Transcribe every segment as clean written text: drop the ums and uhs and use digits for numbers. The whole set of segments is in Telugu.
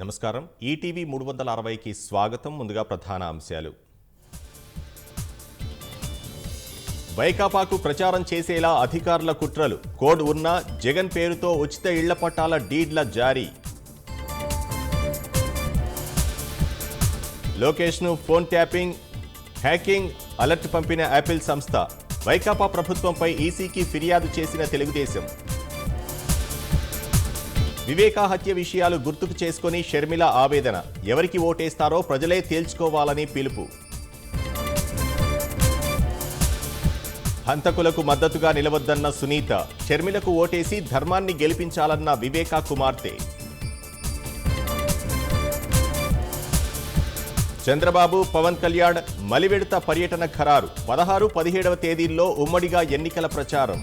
నమస్కారం. ఈటీవీ 360కి స్వాగతం. ముందుగా ప్రధాన అంశాలు. వైకాపాకు ప్రచారం చేసేలా అధికారుల కుట్రలు. కోడ్ ఉన్న జగన్ పేరుతో ఉచిత ఇళ్ల పట్టాల డీడ్ల జారీ. లోకేష్ను ఫోన్ ట్యాపింగ్, హ్యాకింగ్ అలర్ట్ పంపిన యాపిల్ సంస్థ. వైకాపా ప్రభుత్వంపై ఈసీకి ఫిర్యాదు చేసిన తెలుగుదేశం. వివేకా హత్య విషయాలు గుర్తుకు చేసుకుని షర్మిల ఆవేదన. ఎవరికి ఓటేస్తారో ప్రజలే తేల్చుకోవాలని పిలుపు. హంతకులకు మద్దతుగా నిలవద్దన్న సునీత. షర్మిలకు ఓటేసి ధర్మాన్ని గెలిపించాలన్న వివేకా కుమార్తె. చంద్రబాబు, పవన్ కళ్యాణ్ మలివిడత పర్యటన ఖరారు. 16, 17వ తేదీల్లో ఉమ్మడిగా ఎన్నికల ప్రచారం.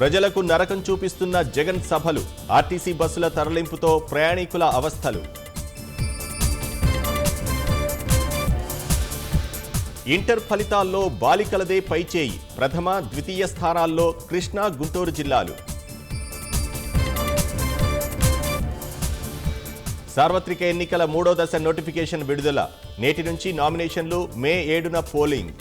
ప్రజలకు నరకం చూపిస్తున్న జగన్ సభలు. ఆర్టీసీ బస్సుల తరలింపుతో ప్రయాణికుల అవస్థలు. ఇంటర్ ఫలితాల్లో బాలికలదే పైచేయి. ప్రథమ, ద్వితీయ స్థానాల్లో కృష్ణా, గుంటూరు జిల్లాలు. సార్వత్రిక ఎన్నికల 3వ దశ నోటిఫికేషన్ విడుదల. నేటి నుంచి నామినేషన్లు, మే 7న పోలింగ్.